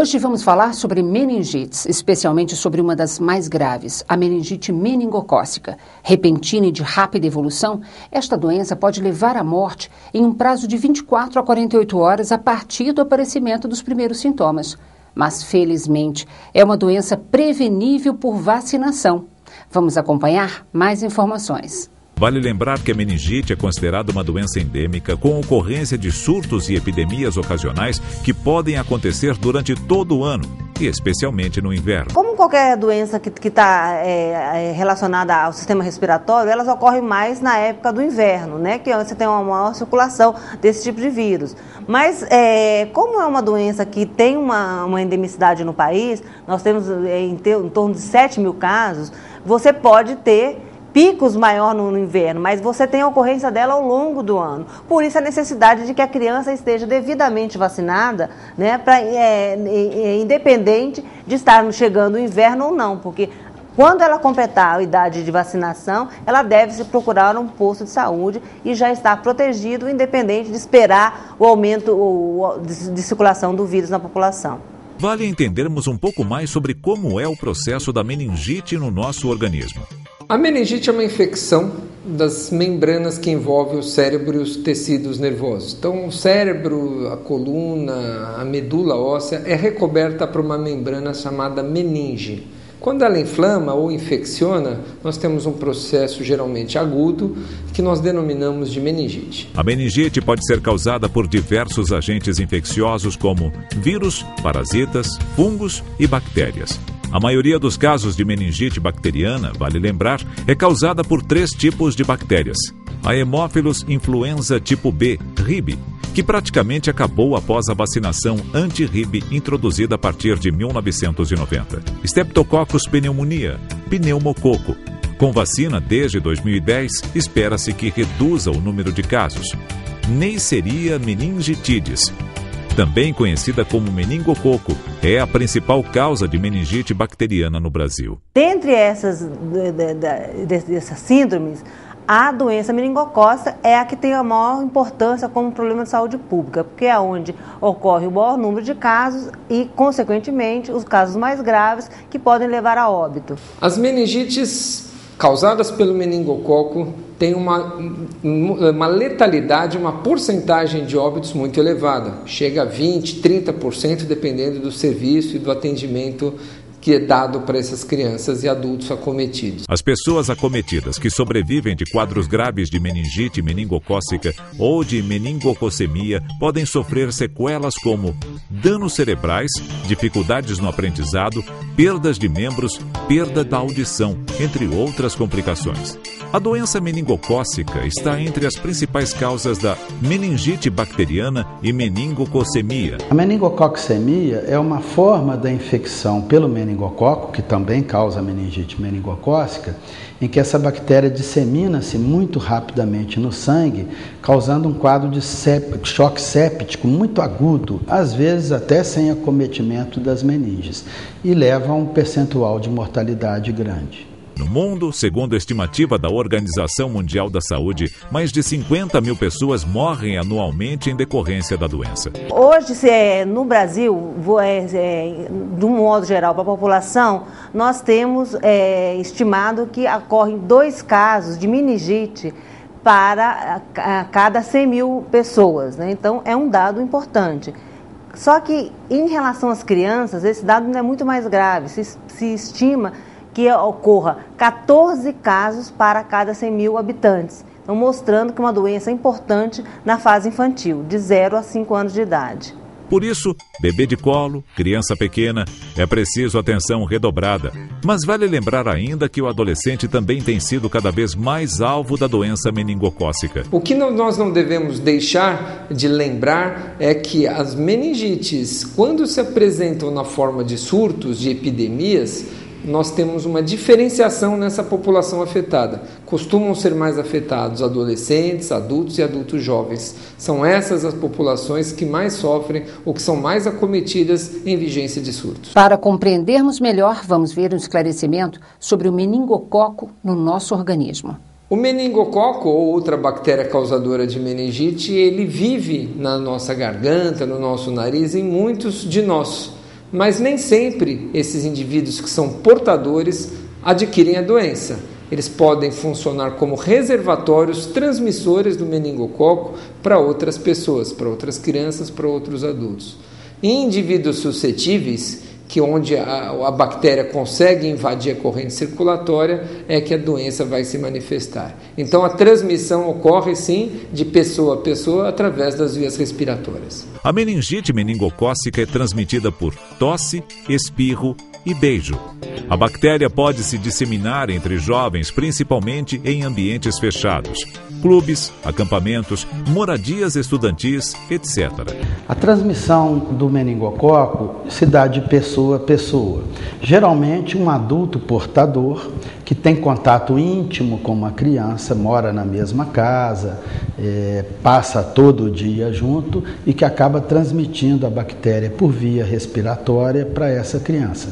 Hoje vamos falar sobre meningites, especialmente sobre uma das mais graves, a meningite meningocócica. Repentina e de rápida evolução, esta doença pode levar à morte em um prazo de 24 a 48 horas a partir do aparecimento dos primeiros sintomas. Mas, felizmente, é uma doença prevenível por vacinação. Vamos acompanhar mais informações. Vale lembrar que a meningite é considerada uma doença endêmica com ocorrência de surtos e epidemias ocasionais que podem acontecer durante todo o ano, e especialmente no inverno. Como qualquer doença que está relacionada ao sistema respiratório, elas ocorrem mais na época do inverno, né? Que você tem uma maior circulação desse tipo de vírus. Mas como é uma doença que tem uma endemicidade no país, nós temos em torno de 7 mil casos, você pode ter picos maior no inverno, mas você tem a ocorrência dela ao longo do ano. Por isso a necessidade de que a criança esteja devidamente vacinada, né, independente de estar chegando o inverno ou não, porque quando ela completar a idade de vacinação, ela deve se procurar um posto de saúde e já estar protegido, independente de esperar o aumento de circulação do vírus na população. Vale entendermos um pouco mais sobre como é o processo da meningite no nosso organismo. A meningite é uma infecção das membranas que envolvem o cérebro e os tecidos nervosos. Então, o cérebro, a coluna, a medula óssea é recoberta por uma membrana chamada meninge. Quando ela inflama ou infecciona, nós temos um processo geralmente agudo que nós denominamos de meningite. A meningite pode ser causada por diversos agentes infecciosos como vírus, parasitas, fungos e bactérias. A maioria dos casos de meningite bacteriana, vale lembrar, é causada por 3 tipos de bactérias. A Haemophilus influenza tipo B, RIB, que praticamente acabou após a vacinação anti-RIB introduzida a partir de 1990. Streptococcus pneumoniae, pneumococo. Com vacina desde 2010, espera-se que reduza o número de casos. Neisseria meningitidis, também conhecida como meningococo, é a principal causa de meningite bacteriana no Brasil. Dentre essas síndromes, a doença meningocócica é a que tem a maior importância como problema de saúde pública, porque é onde ocorre o maior número de casos e, consequentemente, os casos mais graves que podem levar a óbito. As meningites causadas pelo meningococo têm uma letalidade, uma porcentagem de óbitos muito elevada. Chega a 20%, 30%, dependendo do serviço e do atendimento que é dado para essas crianças e adultos acometidos. As pessoas acometidas que sobrevivem de quadros graves de meningite meningocócica ou de meningococemia podem sofrer sequelas como danos cerebrais, dificuldades no aprendizado, perdas de membros, perda da audição, entre outras complicações. A doença meningocócica está entre as principais causas da meningite bacteriana e meningococemia. A meningococcemia é uma forma da infecção pelo meningococo, que também causa a meningite meningocócica, em que essa bactéria dissemina-se muito rapidamente no sangue, causando um quadro de choque séptico muito agudo, às vezes até sem acometimento das meninges, e leva a um percentual de mortalidade grande. No mundo, segundo a estimativa da Organização Mundial da Saúde, mais de 50 mil pessoas morrem anualmente em decorrência da doença. Hoje, no Brasil, de um modo geral, para a população, nós temos estimado que ocorrem 2 casos de meningite para cada 100 mil pessoas, né? Então, é um dado importante. Só que, em relação às crianças, esse dado ainda é muito mais grave. Se estima que ocorra 14 casos para cada 100 mil habitantes. Então, mostrando que é uma doença importante na fase infantil, de 0 a 5 anos de idade. Por isso, bebê de colo, criança pequena, é preciso atenção redobrada. Mas vale lembrar ainda que o adolescente também tem sido cada vez mais alvo da doença meningocócica. O que nós não devemos deixar de lembrar é que as meningites, quando se apresentam na forma de surtos, de epidemias, nós temos uma diferenciação nessa população afetada. Costumam ser mais afetados adolescentes, adultos e adultos jovens. São essas as populações que mais sofrem ou que são mais acometidas em vigência de surtos. Para compreendermos melhor, vamos ver um esclarecimento sobre o meningococo no nosso organismo. O meningococo, ou outra bactéria causadora de meningite, ele vive na nossa garganta, no nosso nariz, em muitos de nós. Mas nem sempre esses indivíduos que são portadores adquirem a doença. Eles podem funcionar como reservatórios transmissores do meningococo para outras pessoas, para outras crianças, para outros adultos. Em indivíduos suscetíveis, que onde a bactéria consegue invadir a corrente circulatória, é que a doença vai se manifestar. Então a transmissão ocorre sim de pessoa a pessoa através das vias respiratórias. A meningite meningocócica é transmitida por tosse, espirro e beijo. A bactéria pode se disseminar entre jovens, principalmente em ambientes fechados, clubes, acampamentos, moradias estudantis, etc. A transmissão do meningococo se dá de pessoa a pessoa. Geralmente um adulto portador que tem contato íntimo com uma criança, mora na mesma casa, passa todo dia junto e que acaba transmitindo a bactéria por via respiratória para essa criança.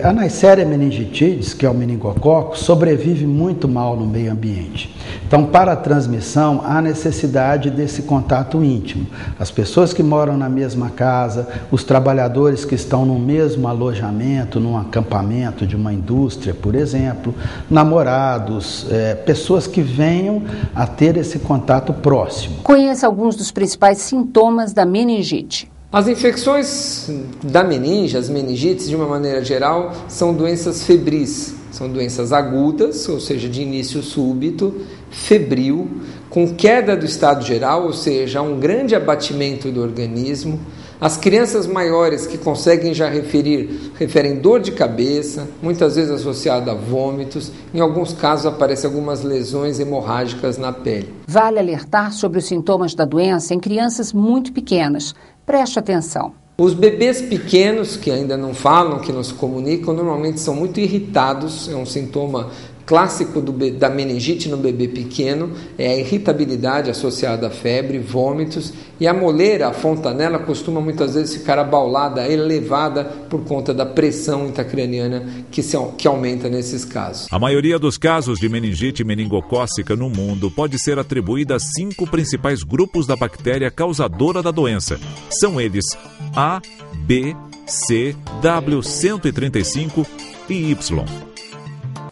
A Neisseria meningitidis, que é o meningococo, sobrevive muito mal no meio ambiente. Então, para a transmissão, há necessidade desse contato íntimo. As pessoas que moram na mesma casa, os trabalhadores que estão no mesmo alojamento, num acampamento de uma indústria, por exemplo, namorados, pessoas que venham a ter esse contato próximo. Conheça alguns dos principais sintomas da meningite. As infecções da meninge, as meningites, de uma maneira geral, são doenças febris. São doenças agudas, ou seja, de início súbito, febril, com queda do estado geral, ou seja, um grande abatimento do organismo. As crianças maiores que conseguem já referem dor de cabeça, muitas vezes associada a vômitos. Em alguns casos aparecem algumas lesões hemorrágicas na pele. Vale alertar sobre os sintomas da doença em crianças muito pequenas. Preste atenção. Os bebês pequenos, que ainda não falam, que não se comunicam, normalmente são muito irritados. É um sintoma clássico da meningite no bebê pequeno, é a irritabilidade associada à febre, vômitos, e a moleira, a fontanela, costuma muitas vezes ficar abaulada, elevada por conta da pressão intracraniana que aumenta nesses casos. A maioria dos casos de meningite meningocócica no mundo pode ser atribuída a 5 principais grupos da bactéria causadora da doença. São eles A, B, C, W135 e Y.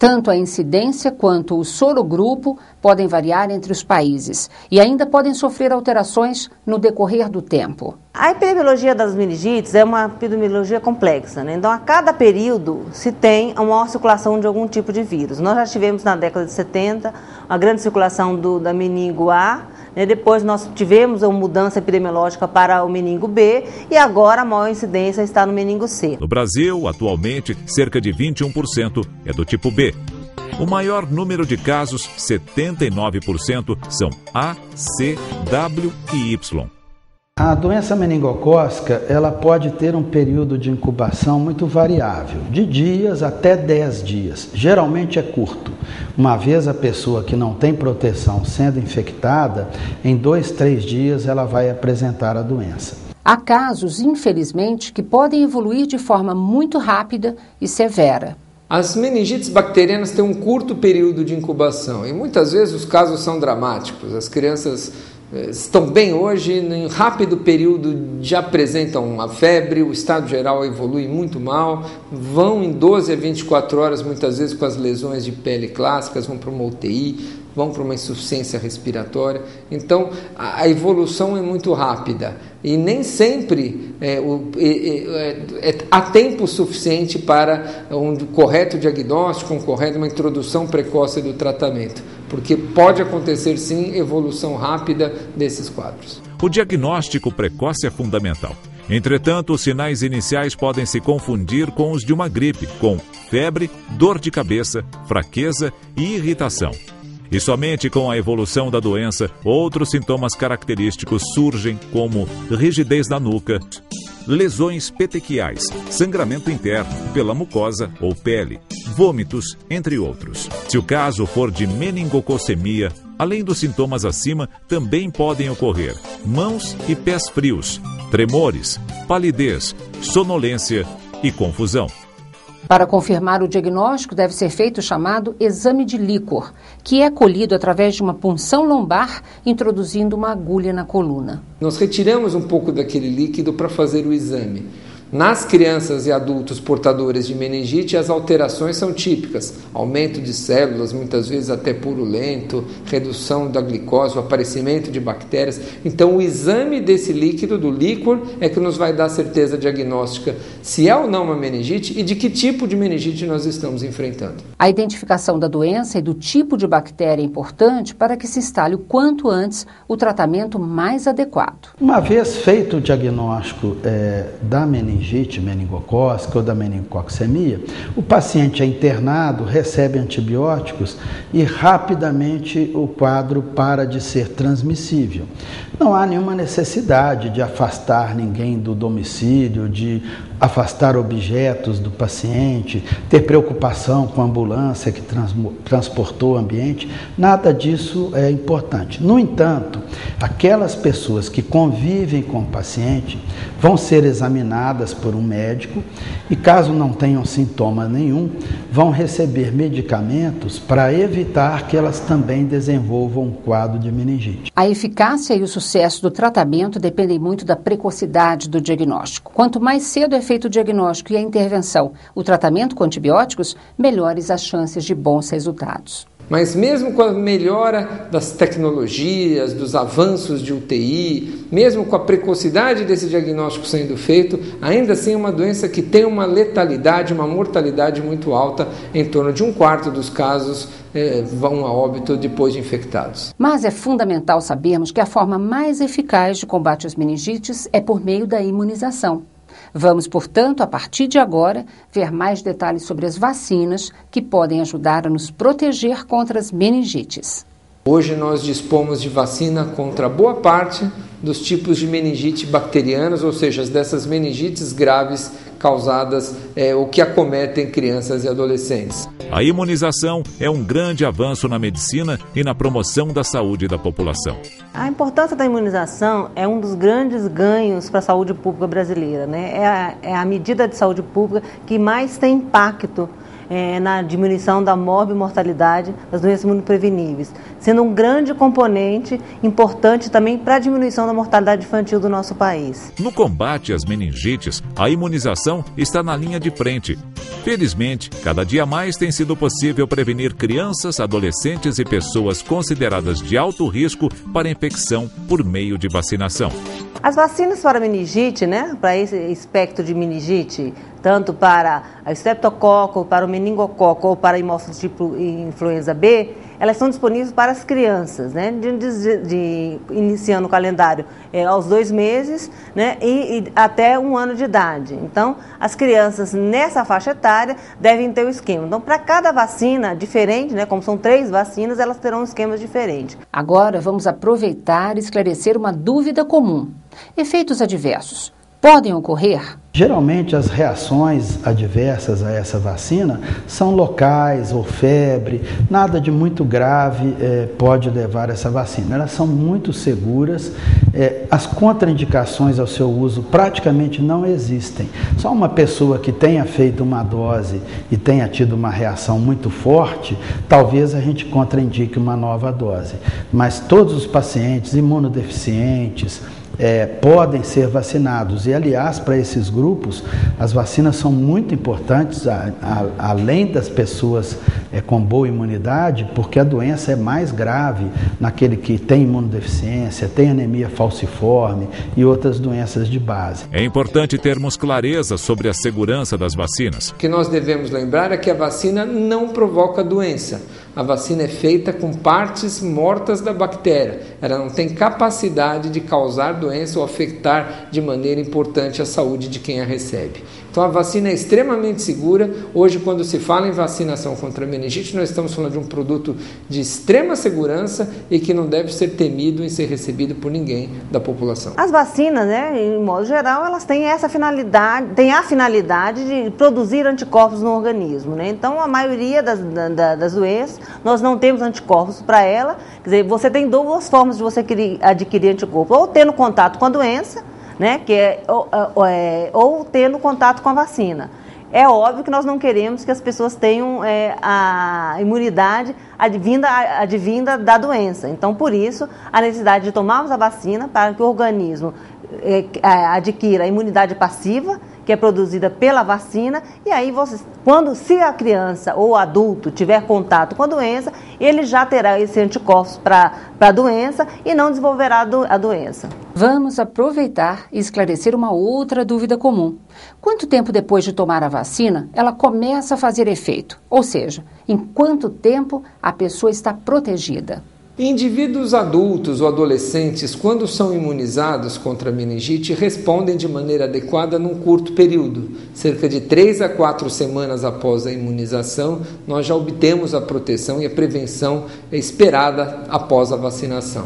Tanto a incidência quanto o sorogrupo podem variar entre os países e ainda podem sofrer alterações no decorrer do tempo. A epidemiologia das meningites é uma epidemiologia complexa, né? Então, a cada período se tem uma maior circulação de algum tipo de vírus. Nós já tivemos na década de 70 uma grande circulação da meningo A, né? Depois nós tivemos uma mudança epidemiológica para o meningo B e agora a maior incidência está no meningo C. No Brasil, atualmente, cerca de 21% é do tipo B. O maior número de casos, 79%, são A, C, W e Y. A doença meningocócica, ela pode ter um período de incubação muito variável, de dias até 10 dias. Geralmente é curto. Uma vez a pessoa que não tem proteção sendo infectada, em 2, 3 dias ela vai apresentar a doença. Há casos, infelizmente, que podem evoluir de forma muito rápida e severa. As meningites bacterianas têm um curto período de incubação e muitas vezes os casos são dramáticos. As crianças estão bem hoje, em rápido período já apresentam a febre, o estado geral evolui muito mal, vão em 12 a 24 horas muitas vezes com as lesões de pele clássicas, vão para uma UTI, vão para uma insuficiência respiratória. Então a evolução é muito rápida e nem sempre há tempo suficiente para um correto diagnóstico, uma introdução precoce do tratamento, porque pode acontecer sim evolução rápida desses quadros. O diagnóstico precoce é fundamental. Entretanto, os sinais iniciais podem se confundir com os de uma gripe, com febre, dor de cabeça, fraqueza e irritação. E somente com a evolução da doença, outros sintomas característicos surgem, como rigidez na nuca, lesões petequiais, sangramento interno pela mucosa ou pele, vômitos, entre outros. Se o caso for de meningococemia, além dos sintomas acima, também podem ocorrer mãos e pés frios, tremores, palidez, sonolência e confusão. Para confirmar o diagnóstico, deve ser feito o chamado exame de líquor, que é colhido através de uma punção lombar, introduzindo uma agulha na coluna. Nós retiramos um pouco daquele líquido para fazer o exame. Nas crianças e adultos portadores de meningite, as alterações são típicas. Aumento de células, muitas vezes até purulento, redução da glicose, o aparecimento de bactérias. Então, o exame desse líquido, do líquor, é que nos vai dar certeza diagnóstica se é ou não uma meningite e de que tipo de meningite nós estamos enfrentando. A identificação da doença e do tipo de bactéria é importante para que se instale o quanto antes o tratamento mais adequado. Uma vez feito o diagnóstico da meningite meningocócica ou da meningococcemia, o paciente é internado, recebe antibióticos e rapidamente o quadro para de ser transmissível. Não há nenhuma necessidade de afastar ninguém do domicílio, de afastar objetos do paciente, ter preocupação com a ambulância que transportou o ambiente, nada disso é importante. No entanto, aquelas pessoas que convivem com o paciente vão ser examinadas por um médico e, caso não tenham sintoma nenhum, vão receber medicamentos para evitar que elas também desenvolvam um quadro de meningite. A eficácia e o sucesso do tratamento dependem muito da precocidade do diagnóstico. Quanto mais cedo é feito o diagnóstico e a intervenção, o tratamento com antibióticos, melhores as chances de bons resultados. Mas mesmo com a melhora das tecnologias, dos avanços de UTI, mesmo com a precocidade desse diagnóstico sendo feito, ainda assim é uma doença que tem uma letalidade, uma mortalidade muito alta, em torno de 1/4 dos casos vão a óbito depois de infectados. Mas é fundamental sabermos que a forma mais eficaz de combate às meningites é por meio da imunização. Vamos, portanto, a partir de agora, ver mais detalhes sobre as vacinas que podem ajudar a nos proteger contra as meningites. Hoje nós dispomos de vacina contra boa parte dos tipos de meningite bacterianas, ou seja, dessas meningites graves causadas ou que acometem crianças e adolescentes. A imunização é um grande avanço na medicina e na promoção da saúde da população. A importância da imunização é um dos grandes ganhos para a saúde pública brasileira, né? É a medida de saúde pública que mais tem impacto na diminuição da morbimortalidade das doenças imunopreveníveis, sendo um grande componente importante também para a diminuição da mortalidade infantil do nosso país. No combate às meningites, a imunização está na linha de frente. Felizmente, cada dia mais tem sido possível prevenir crianças, adolescentes e pessoas consideradas de alto risco para infecção por meio de vacinação. As vacinas para meningite, né, para esse espectro de meningite, tanto para o streptococo, para o meningococo ou para a hemófilos tipo influenza B, elas são disponíveis para as crianças, né, iniciando o calendário aos 2 meses, né, e até 1 ano de idade. Então, as crianças nessa faixa etária devem ter o esquema. Então, para cada vacina diferente, né, como são 3 vacinas, elas terão esquemas diferentes. Agora, vamos aproveitar e esclarecer uma dúvida comum. Efeitos adversos podem ocorrer? Geralmente as reações adversas a essa vacina são locais ou febre, nada de muito grave pode levar a essa vacina. Elas são muito seguras, as contraindicações ao seu uso praticamente não existem. Só uma pessoa que tenha feito uma dose e tenha tido uma reação muito forte, talvez a gente contraindique uma nova dose. Mas todos os pacientes imunodeficientes, podem ser vacinados e, aliás, para esses grupos, as vacinas são muito importantes, além das pessoas com boa imunidade, porque a doença é mais grave naquele que tem imunodeficiência, tem anemia falciforme e outras doenças de base. É importante termos clareza sobre a segurança das vacinas. O que nós devemos lembrar é que a vacina não provoca doença. A vacina é feita com partes mortas da bactéria. Ela não tem capacidade de causar doença ou afetar de maneira importante a saúde de quem a recebe. Então a vacina é extremamente segura. Hoje, quando se fala em vacinação contra a meningite, nós estamos falando de um produto de extrema segurança e que não deve ser temido em ser recebido por ninguém da população. As vacinas, né, em modo geral, elas têm essa finalidade, têm a finalidade de produzir anticorpos no organismo, né? Então, a maioria das doenças, nós não temos anticorpos para ela. Quer dizer, você tem 2 formas de você adquirir anticorpo, ou tendo contato com a doença, né, ou tendo contato com a vacina. É óbvio que nós não queremos que as pessoas tenham a imunidade advinda da doença. Então, por isso, a necessidade de tomarmos a vacina para que o organismo adquira a imunidade passiva, que é produzida pela vacina, e aí se a criança ou adulto tiver contato com a doença, ele já terá esse anticorpos para a doença e não desenvolverá a doença. Vamos aproveitar e esclarecer uma outra dúvida comum. Quanto tempo depois de tomar a vacina, ela começa a fazer efeito? Ou seja, em quanto tempo a pessoa está protegida? Indivíduos adultos ou adolescentes, quando são imunizados contra a meningite, respondem de maneira adequada num curto período. Cerca de 3 a 4 semanas após a imunização, nós já obtemos a proteção e a prevenção esperada após a vacinação.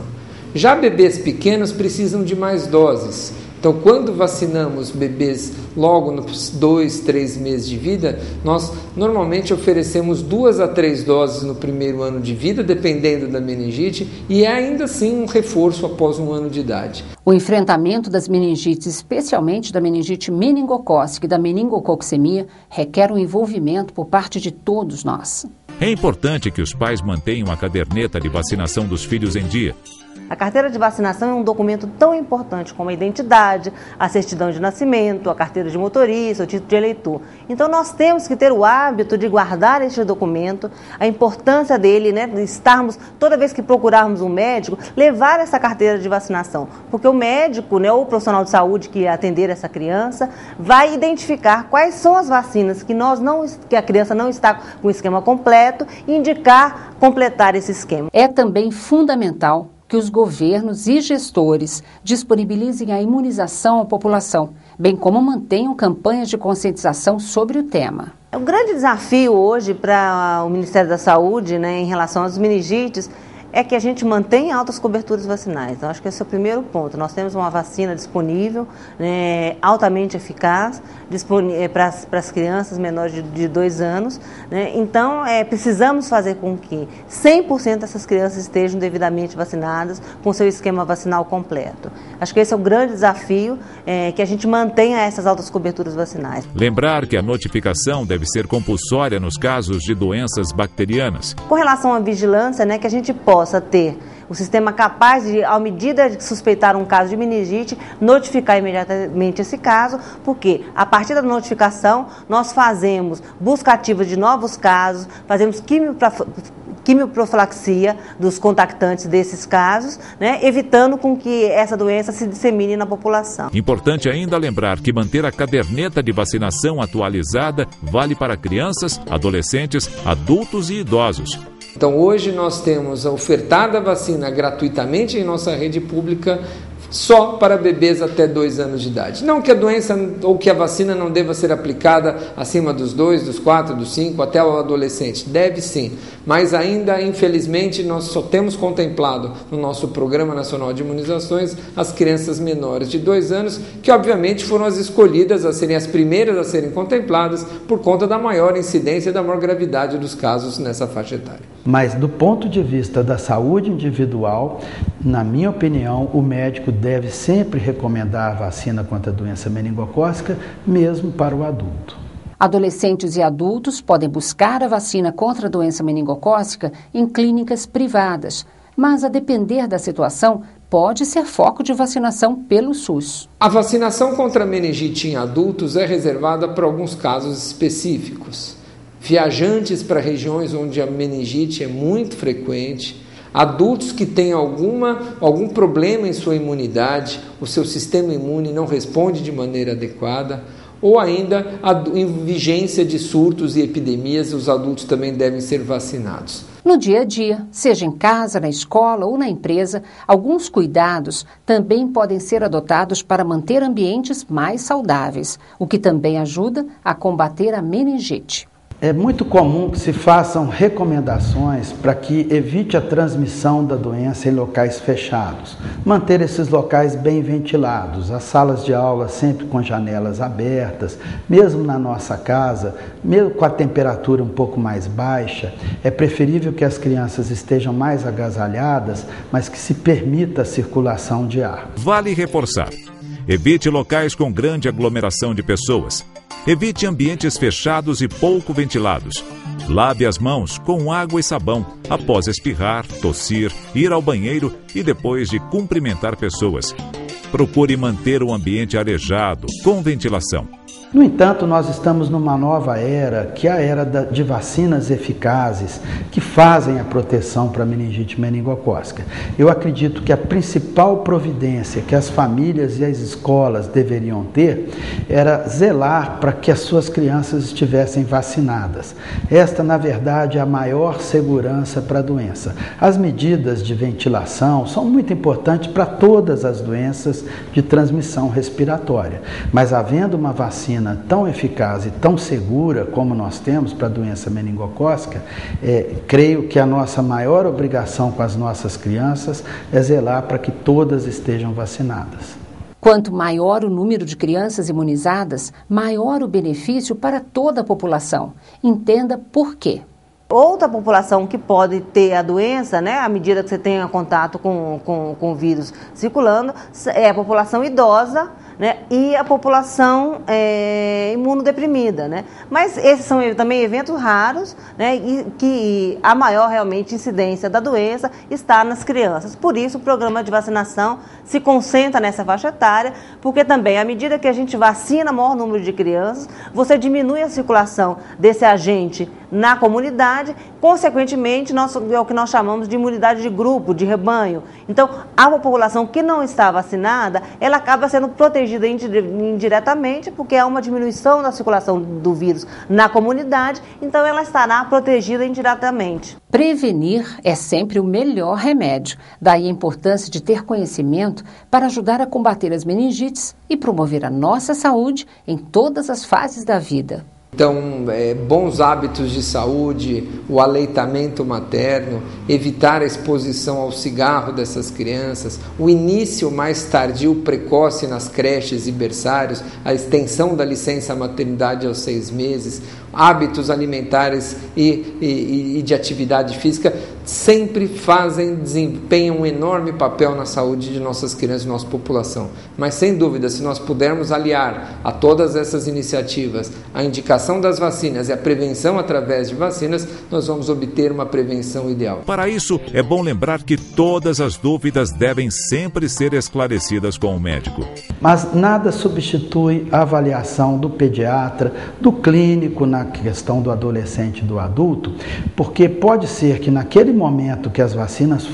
Já bebês pequenos precisam de mais doses. Então, quando vacinamos bebês logo nos 2, 3 meses de vida, nós normalmente oferecemos 2 a 3 doses no primeiro ano de vida, dependendo da meningite, e é ainda assim um reforço após 1 ano de idade. O enfrentamento das meningites, especialmente da meningite meningocócica e da meningococcemia, requer um envolvimento por parte de todos nós. É importante que os pais mantenham a caderneta de vacinação dos filhos em dia. A carteira de vacinação é um documento tão importante como a identidade, a certidão de nascimento, a carteira de motorista, o título de eleitor. Então nós temos que ter o hábito de guardar este documento, a importância dele, né, de estarmos, toda vez que procurarmos um médico, levar essa carteira de vacinação. Porque o médico, né, ou o profissional de saúde que atender essa criança, vai identificar quais são as vacinas que a criança não está com o esquema completo e indicar completar esse esquema. É também fundamental que os governos e gestores disponibilizem a imunização à população, bem como mantenham campanhas de conscientização sobre o tema. O grande desafio hoje para o Ministério da Saúde, né, em relação às meningites, é que a gente mantenha altas coberturas vacinais. Então, acho que esse é o primeiro ponto. Nós temos uma vacina disponível, né, altamente eficaz, para as crianças menores de 2 anos. Né? Então, precisamos fazer com que 100% dessas crianças estejam devidamente vacinadas com seu esquema vacinal completo. Acho que esse é o grande desafio, que a gente mantenha essas altas coberturas vacinais. Lembrar que a notificação deve ser compulsória nos casos de doenças bacterianas. Com relação à vigilância, né, que a gente possa ter o sistema capaz de, à medida de suspeitar um caso de meningite, notificar imediatamente esse caso, porque a partir da notificação nós fazemos busca ativa de novos casos, fazemos quimioprofilaxia dos contactantes desses casos, né, evitando com que essa doença se dissemine na população. Importante ainda lembrar que manter a caderneta de vacinação atualizada vale para crianças, adolescentes, adultos e idosos. Então hoje nós temos a ofertada vacina gratuitamente em nossa rede pública só para bebês até 2 anos de idade. Não que a doença ou que a vacina não deva ser aplicada acima dos 2, dos 4, dos 5, até o adolescente. Deve sim, mas ainda, infelizmente, nós só temos contemplado no nosso Programa Nacional de Imunizações as crianças menores de 2 anos, que obviamente foram as escolhidas a serem as primeiras a serem contempladas por conta da maior incidência e da maior gravidade dos casos nessa faixa etária. Mas do ponto de vista da saúde individual, na minha opinião, o médico deve sempre recomendar a vacina contra a doença meningocócica, mesmo para o adulto. Adolescentes e adultos podem buscar a vacina contra a doença meningocócica em clínicas privadas, mas a depender da situação, pode ser foco de vacinação pelo SUS. A vacinação contra a meningite em adultos é reservada para alguns casos específicos. Viajantes para regiões onde a meningite é muito frequente, adultos que têm algum problema em sua imunidade, o seu sistema imune não responde de maneira adequada, ou ainda em vigência de surtos e epidemias, os adultos também devem ser vacinados. No dia a dia, seja em casa, na escola ou na empresa, alguns cuidados também podem ser adotados para manter ambientes mais saudáveis, o que também ajuda a combater a meningite. É muito comum que se façam recomendações para que evite a transmissão da doença em locais fechados. Manter esses locais bem ventilados, as salas de aula sempre com janelas abertas, mesmo na nossa casa, mesmo com a temperatura um pouco mais baixa, é preferível que as crianças estejam mais agasalhadas, mas que se permita a circulação de ar. Vale reforçar. Evite locais com grande aglomeração de pessoas. Evite ambientes fechados e pouco ventilados. Lave as mãos com água e sabão após espirrar, tossir, ir ao banheiro e depois de cumprimentar pessoas. Procure manter o ambiente arejado, com ventilação. No entanto, nós estamos numa nova era, que é a era de vacinas eficazes, que fazem a proteção para a meningite meningocócica. Eu acredito que a principal providência que as famílias e as escolas deveriam ter era zelar para que as suas crianças estivessem vacinadas. Esta, na verdade, é a maior segurança para a doença. As medidas de ventilação são muito importantes para todas as doenças de transmissão respiratória, mas havendo uma vacina tão eficaz e tão segura como nós temos para a doença meningocócica, creio que a nossa maior obrigação com as nossas crianças é zelar para que todas estejam vacinadas. Quanto maior o número de crianças imunizadas, maior o benefício para toda a população. Entenda por quê. Outra população que pode ter a doença, né, à medida que você tenha contato com o vírus circulando, é a população idosa, né, e a população imunodeprimida, né? Mas esses são também eventos raros, né, e que a maior realmente incidência da doença está nas crianças. Por isso o programa de vacinação se concentra nessa faixa etária, porque também à medida que a gente vacina o maior número de crianças, você diminui a circulação desse agente na comunidade, consequentemente é o que nós chamamos de imunidade de grupo, de rebanho. Então, a população que não está vacinada, ela acaba sendo protegida indiretamente, porque há uma diminuição da circulação do vírus na comunidade, então ela estará protegida indiretamente. Prevenir é sempre o melhor remédio. Daí a importância de ter conhecimento para ajudar a combater as meningites e promover a nossa saúde em todas as fases da vida. Então, bons hábitos de saúde, o aleitamento materno, evitar a exposição ao cigarro dessas crianças, o início mais tardio, precoce nas creches e berçários, a extensão da licença maternidade aos 6 meses, hábitos alimentares e de atividade física, sempre desempenham um enorme papel na saúde de nossas crianças e nossa população. Mas, sem dúvida, se nós pudermos aliar a todas essas iniciativas a indicação das vacinas e a prevenção através de vacinas, nós vamos obter uma prevenção ideal. Para isso, é bom lembrar que todas as dúvidas devem sempre ser esclarecidas com o médico. Mas nada substitui a avaliação do pediatra, do clínico na questão do adolescente e do adulto, porque pode ser que naquele momento que as vacinas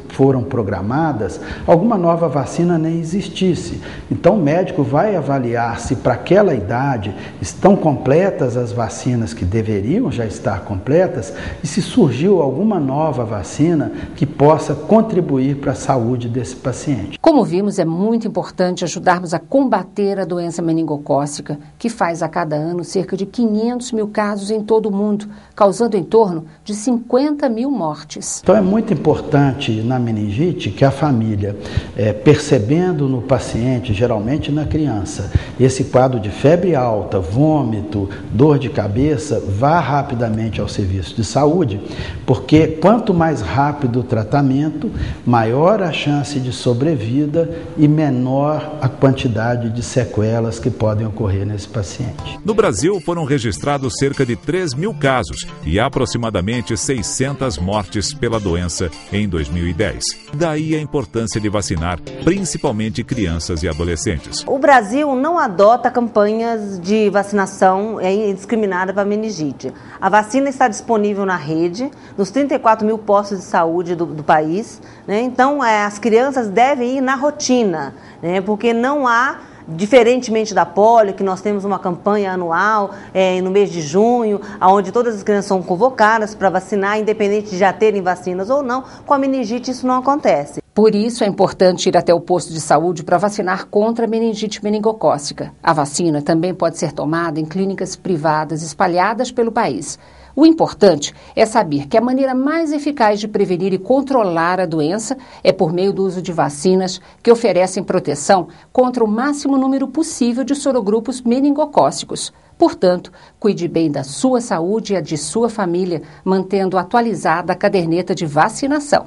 foram programadas, alguma nova vacina nem existisse. Então o médico vai avaliar se para aquela idade estão completas as vacinas que deveriam já estar completas e se surgiu alguma nova vacina que possa contribuir para a saúde desse paciente. Como vimos, é muito importante ajudarmos a combater a doença meningocócica, que faz a cada ano cerca de 500 mil casos em todo o mundo, causando em torno de 50 mil mortes. Então é muito importante na meningite que a família, percebendo no paciente, geralmente na criança, esse quadro de febre alta, vômito, dor de cabeça, vá rapidamente ao serviço de saúde, porque quanto mais rápido o tratamento, maior a chance de sobrevida e menor a quantidade de sequelas que podem ocorrer nesse paciente. No Brasil, foram registrados cerca de 3 mil casos e aproximadamente 600 mortes pela doença em 2010. Daí a importância de vacinar, principalmente crianças e adolescentes. O Brasil não adota campanhas de vacinação indiscriminada para meningite. A vacina está disponível na rede, nos 34 mil postos de saúde do país, né? Então, as crianças devem ir na rotina, né? Porque não há, diferentemente da polio, que nós temos uma campanha anual no mês de junho, onde todas as crianças são convocadas para vacinar, independente de já terem vacinas ou não, com a meningite isso não acontece. Por isso é importante ir até o posto de saúde para vacinar contra a meningite meningocócica. A vacina também pode ser tomada em clínicas privadas espalhadas pelo país. O importante é saber que a maneira mais eficaz de prevenir e controlar a doença é por meio do uso de vacinas que oferecem proteção contra o máximo número possível de sorogrupos meningocócicos. Portanto, cuide bem da sua saúde e a de sua família, mantendo atualizada a caderneta de vacinação.